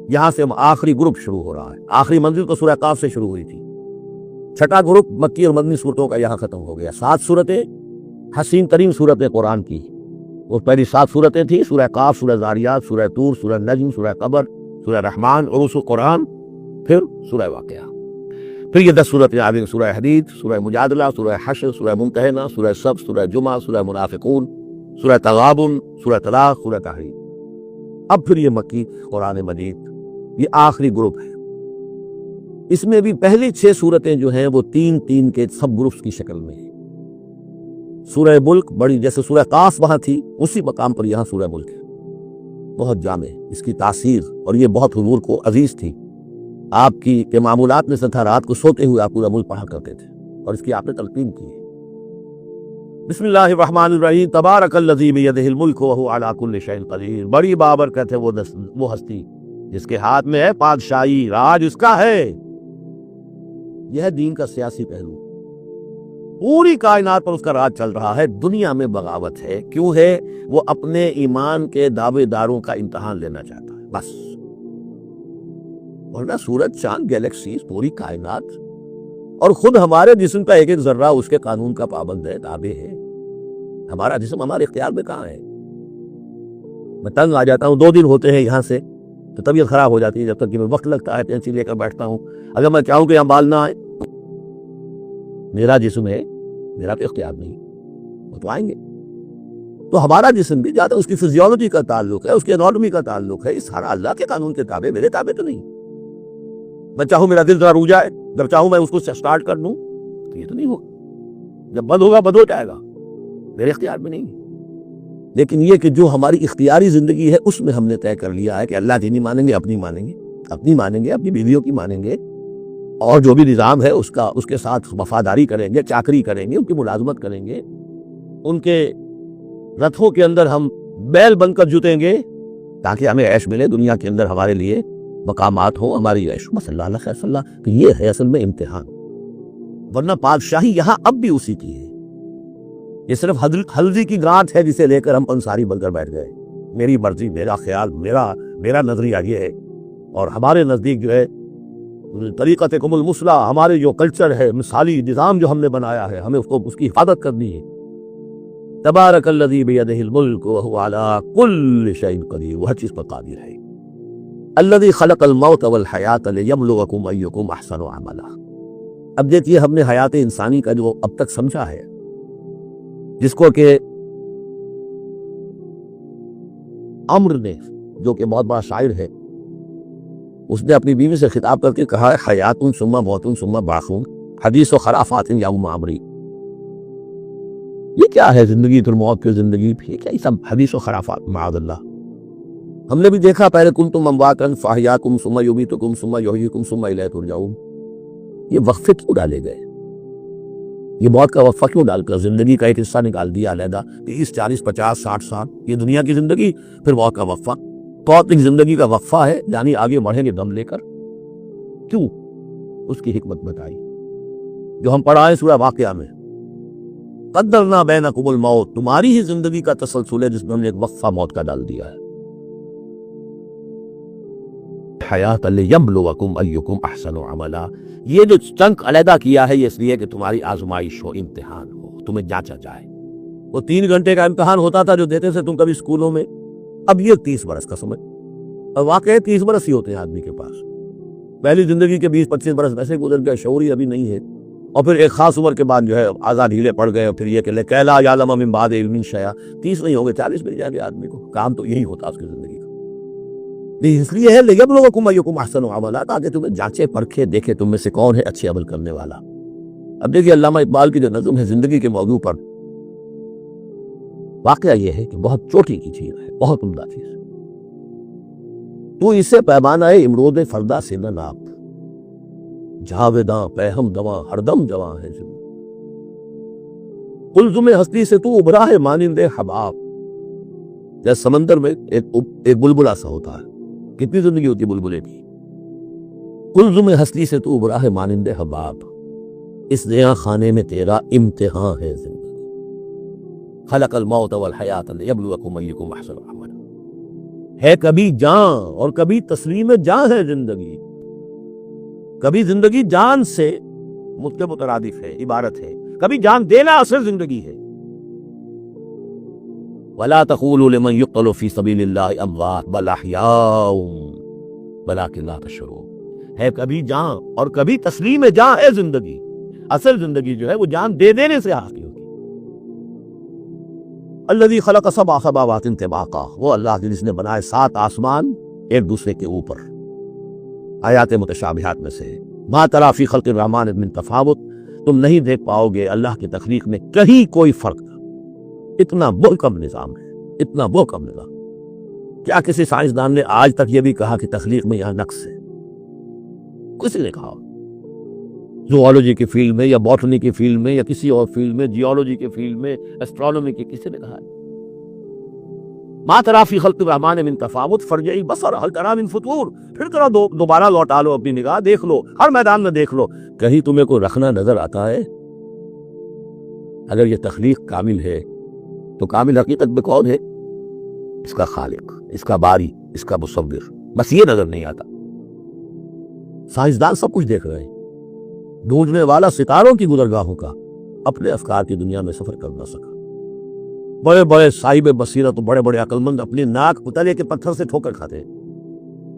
یہاں سے آخری گروپ شروع ہو رہا ہے. آخری منزل تو سورہ قاف سے شروع ہوئی تھی. چھٹا گروپ مکی اور مدنی صورتوں کا یہاں ختم ہو گیا. 7 صورتیں حسین ترین صورتیں قرآن کی. وہ پہلی 7 صورتیں تھیں سورہ قاف، سورہ ذاریات، سورہ طور، سورہ نجم، سورہ قمر، سورہ رحمان، عروس القرآن، پھر سورہ واقعہ. پھر یہ 10 صورتیں آ گئیں: سورہ حدید، سورہ مجادلہ، سورہ حشر، سورہ ممتحنہ، سورہ سب، سورہ جمعہ، سورہ منافقون، سورہ تغابن، سورہ طلاق، سورہ تحریم. اب پھر یہ مکی قرآن مجید یہ آخری گروپ ہے. اس میں بھی پہلی 6 صورتیں جو ہیں وہ 3 کے سب گروپس کی شکل میں ہیں. سورہ ملک بڑی، جیسے سورہ قاف وہاں تھی اسی مقام پر یہاں سورہ ملک ہے. بہت جامع اس کی تاثیر، اور یہ بہت حضور کو عزیز تھی. آپ کی کے معمولات میں سے تھا رات کو سوتے ہوئے آپ پورا ملک پڑھا کرتے تھے، اور اس کی آپ نے تلقین کی ہے. بسم اللہ الرحمن الرحیم. تبارک الذی بیدہ الملک وہو علی کل شیء قدیر. بڑی بابرکت ہے وہ ہستی جس کے ہاتھ میں ہے بادشاہی، راج اس کا ہے. یہ ہے دین کا سیاسی پہلو. پوری کائنات پر اس کا راج چل رہا ہے. دنیا میں بغاوت ہے. کیوں ہے؟ وہ اپنے ایمان کے دعوے داروں کا امتحان لینا چاہتا ہے بس. ورنہ سورج، چاند، گیلیکسیز، پوری کائنات اور خود ہمارے جسم کا ایک ایک ذرہ اس کے قانون کا پابند ہے، تابع ہے. ہمارا جسم ہمارے اختیار میں کہاں ہے؟ میں تنگ آ جاتا ہوں، 2 دن ہوتے ہیں یہاں سے تو طبیعت خراب ہو جاتی ہے. جب تک کہ میں وقت لگتا ہے پینسل لے کر بیٹھتا ہوں. اگر میں چاہوں کہ یہاں بال نہ آئے، میرا جسم ہے، میرا تو اختیار نہیں، وہ تو آئیں گے. تو ہمارا جسم بھی زیادہ اس کی فزیولوجی کا تعلق ہے، اس کے اناٹومی کا تعلق ہے. یہ سارا اللہ کے قانون کے تابع، میرے تابع تو نہیں. میں چاہوں میرا دل ذرا رک جائے، جب چاہوں میں اس کو سٹارٹ کر دوں تو یہ تو نہیں ہوگا. جب بند ہوگا بند ہو جائے گا، میرے اختیار میں نہیں. لیکن یہ کہ جو ہماری اختیاری زندگی ہے اس میں ہم نے طے کر لیا ہے کہ اللہ کی نہیں مانیں گے، اپنی مانیں گے، اپنی مانیں گے، اپنی بیویوں کی مانیں گے، اور جو بھی نظام ہے اس کے ساتھ وفاداری کریں گے، چاکری کریں گے، ان کی ملازمت کریں گے. ان کے رتھوں کے اندر ہم بیل بن کر جتیں گے تاکہ ہمیں عیش ملے، دنیا کے اندر ہمارے لیے مقامات ہوں، ہماری عیش. بس اللہ علیہ خیر صلی اللہ. تو یہ ہے اصل میں امتحان. ورنہ بادشاہی یہاں اب بھی اسی کی ہے. یہ صرف ہلدی کی گانٹھ ہے جسے لے کر ہم انصاری بن کر بیٹھ گئے. میری مرضی، میرا خیال، میرا نظریہ یہ ہے. اور ہمارے نزدیک جو ہے طریقتکم المثلی، ہمارے جو کلچر ہے، مثالی نظام جو ہم نے بنایا ہے، ہمیں اس کی حفاظت کرنی ہے. تبارک الذی بیدہ الملک وہو علی کل شیء قدیر. وہ ہر چیز پر قادر ہے. الذی خلق الموت والحیات لیبلوکم ایکم احسن عملا. اب دیکھیے ہم نے حیات انسانی کا جو اب تک سمجھا ہے، جس کو کہ عمر نے، جو کہ بہت بڑا شاعر ہے، اس نے اپنی بیوی سے خطاب کر کے کہا ہے حیات ثم موت ثم بعث حدیث و خرافات یوم عمری. یہ کیا ہے زندگی پھر موت پھر زندگی؟ یہ کیا یہ سب حدیث و خرافات معاذ اللہ. ہم نے بھی دیکھا پہلے کنتم امواتا فاحیاکم ثم یمیتکم ثم یحییکم ثم الیہ ترجعون. یہ وقفے کیوں ڈالے گئے؟ یہ موت کا وقفہ کیوں ڈال کر زندگی کا ایک حصہ نکال دیا علیحدہ؟ 30 40 50 60 سال یہ دنیا کی زندگی، پھر موت کا وقفہ. توتک زندگی کا وقفہ ہے، یعنی آگے بڑھیں گے دم لے کر. کیوں؟ اس کی حکمت بتائی جو ہم پڑھائیں سورہ واقعہ میں. قدرنا بینکم الموت، تمہاری ہی زندگی کا تسلسل ہے جس میں ہم نے ایک وقفہ موت کا ڈال دیا ہے. حیات لیبلوکم ایکم احسن عملا. یہ جو چنک علیحدہ کیا ہے یہ اس لیے کہ تمہاری آزمائش ہو، امتحان ہو، تمہیں جانچا جائے. وہ 3 گھنٹے کا امتحان ہوتا تھا جو دیتے تھے تم کبھی اسکولوں میں. اب یہ 30 برس کا سمجھ. اور واقعی 30 برس ہی ہوتے ہیں آدمی کے پاس. پہلی زندگی کے 20-25 برس ویسے گزر گئے، شعوری ابھی نہیں ہے. اور پھر ایک خاص عمر کے بعد جو ہے آزاد ڈھیلے پڑ گئے. اور پھر یہ کہ لکیلا یعلم من بعد علم شیئا. 30 نہیں ہوں گے 40 مل جائیں گے آدمی کو. کام تو یہی ہوتا اس کی زندگی کا. اس لیے ہے لیبلوکم ایکم احسن عملا، تاکہ تمہیں جانچے پرکھے، دیکھے تم میں سے کون ہے اچھے عمل کرنے والا. اب دیکھیے علامہ اقبال کی جو نظم ہے زندگی کے موضوع پر، واقعہ یہ ہے کہ بہت چوٹی کی چیز ہے، بہت عمدہ چیز. تو اسے پیمانہ امروز فردا سے نہ ناپ، جاویداں پہم دواں ہر دم جواں ہے زندگی. قلزم ہستی سے تو ابھرا ہے مانند حباب. جیسے سمندر میں ایک بلبلا سا ہوتا ہے، کتنی زندگی ہوتی ہے بلبلے کی. قلزم ہستی سے تو ابھرا ہے مانند حباب، اس نیا خانے میں تیرا امتحان ہے زندگی. خلق الموت والحیات لیبلوکم ایکم احسن عملا. ہے کبھی جاں اور کبھی تسلیم جاں ہے زندگی. کبھی زندگی جان سے مترادف ہے، عبارت ہے، کبھی جان دینا اصل زندگی ہے. وَلَا تَقُولُوا لِمَنْ يُقْتَلُ فِي سَبِيلِ اللَّهِ أَمْوَاتٌ بَلْ أَحْيَاءٌ وَلَٰكِنْ لَا تَشْعُرُونَ. ہے کبھی جاں اور کبھی تسلیم جاں ہے زندگی. اصل زندگی جو ہے وہ جان دے دینے سے حاصل ہوگی. الذی خلق سبع سماوات طباقا، وہ اللہ جس نے بنائے 7 آسمان ایک دوسرے کے اوپر. آیات متشابہات میں سے ما تری فی خلق الرحمن من تفاوت، تم نہیں دیکھ پاؤ گے اللہ کی تخلیق میں کہیں کوئی فرق. اتنا محکم نظام ہے، اتنا محکم نظام. کیا کسی سائنسدان نے آج تک یہ بھی کہا کہ تخلیق میں یہاں نقص ہے؟ کسی نے کہا؟ زوالوجی کی فیلڈ میں یا باٹنی کی فیلڈ میں یا کسی اور فیلڈ میں، جیولوجی کی فیلڈ میں، اسٹرانومی کی، کسی نے کہا ہے؟ ما تری فی خلق الرحمن من تفاوت فارجع البصر هل تری من فطور. پھر ذرا دوبارہ لوٹا لو اپنی نگاہ، دیکھ لو، ہر میدان میں دیکھ لو، کہیں تمہیں کوئی رکھنا نظر آتا ہے؟ اگر یہ تخلیق کامل ہے تو کامل حقیقت میں کون ہے؟ اس کا خالق، اس کا باری، اس کا مصور. بس یہ نظر نہیں آتا. سائنسدان سب کچھ دیکھ رہے ہیں. ڈھونڈنے والا ستاروں کی گزرگاہوں کا اپنے افکار کی دنیا میں سفر کر نہ سکا. بڑے بڑے صاحب بصیرت تو بڑے بڑے عقل مند اپنے ناک پتلے کے پتھر سے ٹھوکر کھاتے ہیں.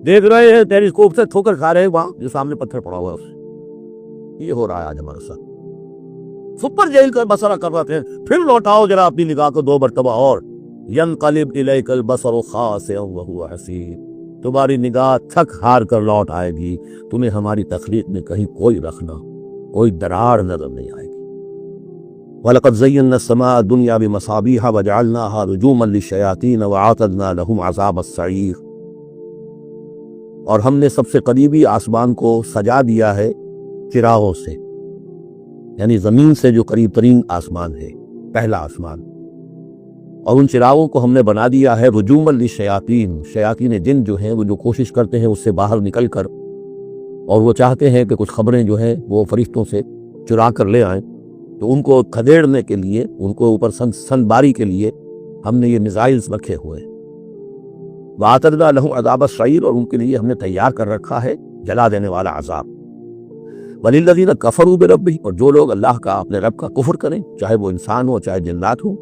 دیکھ رہے ہیں ٹیلیسکوپ سے ٹھوکر کھا رہے ہیں وہاں جو سامنے پتھر پڑا ہوا ہے اس سے. یہ ہو رہا ہے آج ہمارے ساتھ. سپر جیل کا بصرہ کر رہے ہیں. پھر لوٹاؤ ذرا اپنی نگاہ کو 2 مرتبہ اور. ینقلب الیک البصر خاسئا وہو حسیر. تمہاری نگاہ تھک ہار کر لوٹ آئے گی، تمہیں ہماری تخلیق میں کہیں کوئی رکھنا، کوئی دراڑ نظر نہیں آئے گی. وَلَقَدْ زَيَّنَّا السَّمَاءَ الدُّنْيَا بِمَصَابِيحَ وَجَعَلْنَاهَا رُجُومًا لِلشَّيَاطِينَ وَأَعْتَدْنَا لَهُمْ عَذَابَ السَّعِيرِ. اور ہم نے سب سے قریبی آسمان کو سجا دیا ہے چراغوں سے، یعنی زمین سے جو قریب ترین آسمان ہے، پہلا آسمان. اور ان چراغوں کو ہم نے بنا دیا ہے رجومًا للشیاطین. شیاطین جن جو ہیں وہ جو کوشش کرتے ہیں اس سے باہر نکل کر، اور وہ چاہتے ہیں کہ کچھ خبریں جو ہیں وہ فرشتوں سے چرا کر لے آئیں، تو ان کو کھدیڑنے کے لیے، ان کو اوپر سن باری کے لیے ہم نے یہ میزائلز رکھے ہوئے ہیں. وَأَعْتَدْنَا لَهُمْ عَذَابَ السَّعِيرِ، اور ان کے لیے ہم نے تیار کر رکھا ہے جلا دینے والا عذاب. وَلِلَّذِينَ كَفَرُوا بِرَبِّهِمْ، اور جو لوگ اللہ کا، اپنے رب کا کفر کریں، چاہے وہ انسان ہو چاہے جنات ہوں،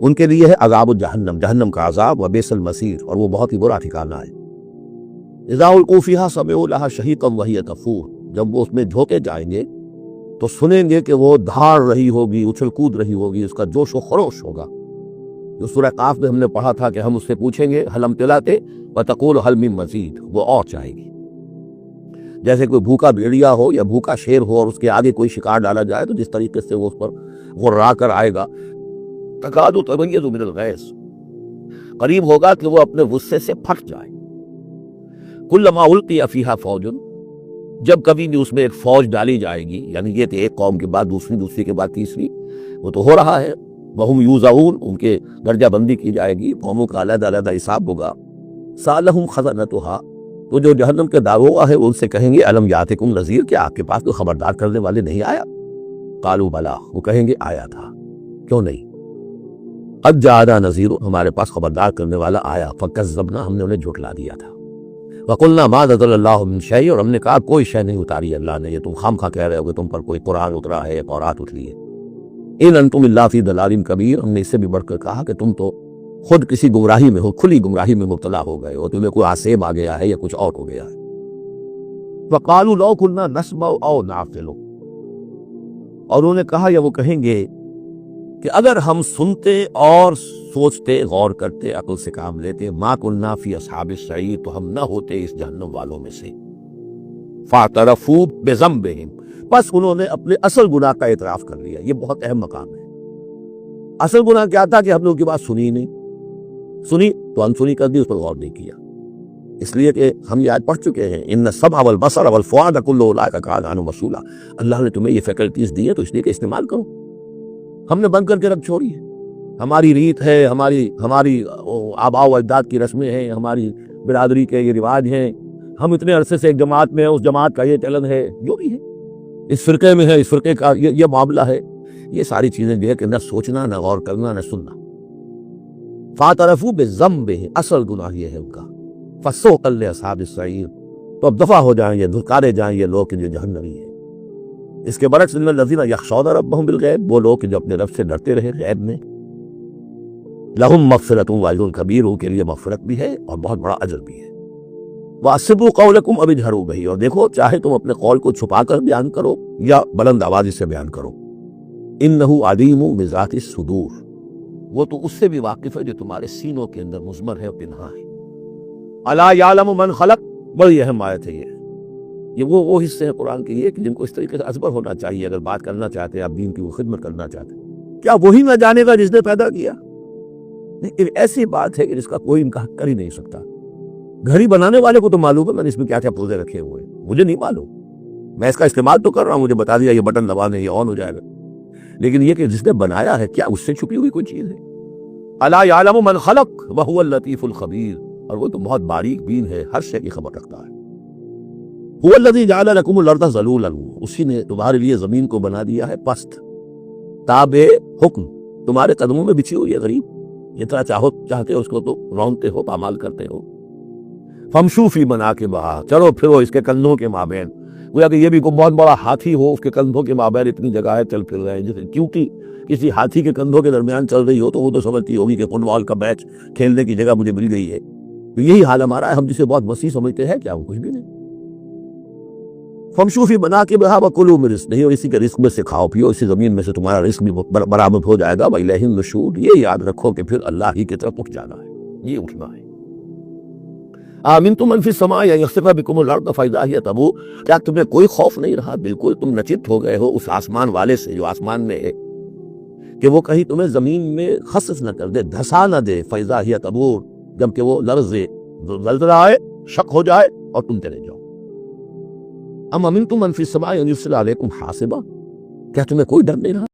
ان کے لیے ہے عذاب الجہنم، جہنم کا عذاب. وَبِئْسَ الْمَصِيرُ، اور وہ بہت ہی برا ٹھکانہ ہے. اذا القوا فیہا سمعوا لہا شہیقا وہی تفور، جب وہ اس میں جھونکے جائیں گے تو سنیں گے کہ وہ دھاڑ رہی ہوگی، اچھل کود رہی ہوگی، اس کا جوش و خروش ہوگا. جو سورہ قاف میں ہم نے پڑھا تھا کہ ہم اس سے پوچھیں گے هل امتلأت وتقول هل من مزید، وہ اور چاہے گی. جیسے کوئی بھوکا بھیڑیا ہو یا بھوکا شیر ہو اور اس کے آگے کوئی شکار ڈالا جائے تو جس طریقے سے وہ اس پر غرا کر آئے گا، تکاد تمیز من الغیظ، قریب ہوگا کہ وہ اپنے غصے سے پھٹ جائے. کلما القی فیہا فوج، جب کبھی بھی اس میں ایک فوج ڈالی جائے گی، یعنی یہ کہ ایک قوم کے بعد دوسری، دوسری کے بعد تیسری، وہ تو ہو رہا ہے. وہم یوزعون، ان کے درجہ بندی کی جائے گی، قوموں کا علیحدہ علیحدہ حساب ہوگا. سألہم خزنتہا، تو جو جہنم کے داروغہ ہے ان سے کہیں گے الم یاتکم نذیر، کیا آپ کے پاس کوئی خبردار کرنے والے نہیں آیا؟ قالوا بلا، وہ کہیں گے آیا تھا، کیوں نہیں؟ قد جاءنا نذیر، ہمارے پاس خبردار کرنے والا آیا. فکذبنا، ہم نے انہیں جھٹلا دیا تھا. وقلنا ما نزل اللہ من شیء، اور ہم نے کہا کوئی شے نہیں اتاری اللہ نے، یہ تم خام خواہ کہہ رہے ہو کہ تم پر کوئی قرآن اترا ہے، تورات اتری ہے. ان انتم الا فی ضلال کبیر، ہم نے اس سے بھی بڑھ کر کہا کہ تم تو خود کسی گمراہی میں ہو، کھلی گمراہی میں مبتلا ہو گئے ہو، تمہیں کوئی آسیب آ گیا ہے یا کچھ اور ہو گیا ہے. وقالوا لو كنا نسمع او نعقل، اور انہوں نے کہا یا وہ کہیں گے کہ اگر ہم سنتے اور سوچتے، غور کرتے، عقل سے کام لیتے، ما كنا فی اصحاب السعیر، تو ہم نہ ہوتے اس جہنم والوں میں سے. فاعترفوا بذنبہم، بس انہوں نے اپنے اصل گناہ کا اعتراف کر لیا. یہ بہت اہم مقام ہے. اصل گناہ کیا تھا کہ ہم لوگ کی بات سنی نہیں، سنی تو انسنی کر دی، اس پر غور نہیں کیا. اس لیے کہ ہم یہ آج پڑھ چکے ہیں ان السمع والبصر والفؤاد کل اولئک کان عنہ مسئولا. اللہ نے تمہیں یہ فیکلٹیز دی ہے تو اس لیے کہ استعمال کرو. ہم نے بند کر کے رکھ چھوڑی ہے. ہماری ریت ہے، ہماری آباء و اجداد کی رسمیں ہیں، ہماری برادری کے یہ رواج ہیں. ہم اتنے عرصے سے ایک جماعت میں ہیں، اس جماعت کا یہ چلن ہے، جو بھی ہے، اس فرقے میں ہے، اس فرقے کا یہ معاملہ ہے. یہ ساری چیزیں جو ہے کہ نہ سوچنا، نہ غور کرنا، نہ سننا. فاعترفوا بذنبہم، اصل گناہ یہ ہے ان کا، فسوقا لاصحاب السعیر، تو اب دفع ہو جائیں، یہ دھکارے جائیں یہ لوگ کہ جو جہنمی ہیں۔ اس کے برعکس ان الذین یخشون ربہم بالغیب، وہ لوگ کہ جو اپنے رب سے ڈرتے رہے غیب میں، لہم مغفرۃ واجر کبیر، ان کے لیے مغفرت بھی ہے اور بہت بڑا اجر بھی ہے۔ واسروا قولکم او اجہروا بہ، اور دیکھو چاہے تم اپنے قول کو چھپا کر بیان کرو یا بلند آوازی سے بیان کرو، انہ علیم بذات الصدور، وہ تو اس سے بھی واقف ہے جو تمہارے سینوں کے اندر مضمر ہے اور پنہاں ہے۔ الا یعلم من خلق، بڑی اہم آیت ہے یہ وہ حصے ہیں قرآن کے یہ کہ جن کو اس طریقے سے ازبر ہونا چاہیے اگر بات کرنا چاہتے ہیں، آپ دین کی وہ خدمت کرنا چاہتے ہیں۔ کیا وہی نہ جانے گا جس نے پیدا کیا؟ ایک ایسی بات ہے کہ جس کا کوئی انکار کر ہی نہیں سکتا۔ گھڑی بنانے والے کو تو معلوم ہے میں نے اس میں کیا کیا پوزے رکھے ہوئے ہیں، مجھے نہیں معلوم، میں اس کا استعمال تو کر رہا ہوں، مجھے بتا دیا یہ بٹن دبانے یہ آن ہو جائے گا، لیکن یہ کہ جس نے بنایا ہے کیا اس سے چھپی ہوئی کوئی چیز ہے؟ الا یعلم من خلق وهو اللطیف الخبیر، اور وہ تو بہت باریک بین ہے، ہر شے کی خبر رکھتا ہے۔ هو الذی جعل لکم الارض ذلولا، اسی نے تمہارے لیے زمین کو بنا دیا ہے پست، تابع حکم، تمہارے قدموں میں بچھی ہوئی ہے، غریب جتنا چاہتے ہو اس کو تو رونتے ہو، پامال کرتے ہو۔ فمشوا فی مناکبہا، چلو پھرو اس کے کندھوں کے مابین، گویا کہ یہ بھی کوئی بہت بڑا ہاتھی ہو، اس کے کندھوں کے مابین اتنی جگہ ہے، چل پھر رہے ہیں، جیسے کیونکہ کسی ہاتھی کے کندھوں کے درمیان چل رہی ہو تو وہ تو سمجھتی ہوگی کہ فٹ بال کا میچ کھیلنے کی جگہ مجھے مل گئی ہے۔ تو یہی حال ہمارا ہے، ہم جسے بہت وسیع سمجھتے ہیں کیا وہ کچھ بھی نہیں۔ فمشوا فی مناکبہا وکلوا من رزقہ، اور اسی کے رزق میں سے کھاؤ پیو، اسی زمین میں سے تمہارا رزق بھی برآمد ہو جائے گا۔ وإلیہ النشور، یہ یاد رکھو کہ پھر اللہ ہی کی طرف اٹھ جانا ہے، یہ اٹھنا ہے۔ آمنتم من فی السماء ان یخسف بکم الارض فاذا ہی تمور، کیا تمہیں کوئی خوف نہیں رہا؟ بالکل تم نچت ہو گئے ہو اس آسمان والے سے جو آسمان میں ہے کہ وہ کہیں تمہیں زمین میں خسف نہ کر دے، دھسا نہ دے، فاذا ہی تمور، جب کہ وہ لرزے، زلزلہ آئے، شک ہو جائے اور تم چلے جاؤ۔ ام امنتم من فی السماء ان یرسل علیکم حاصبا، کیا تمہیں کوئی ڈر نہیں رہا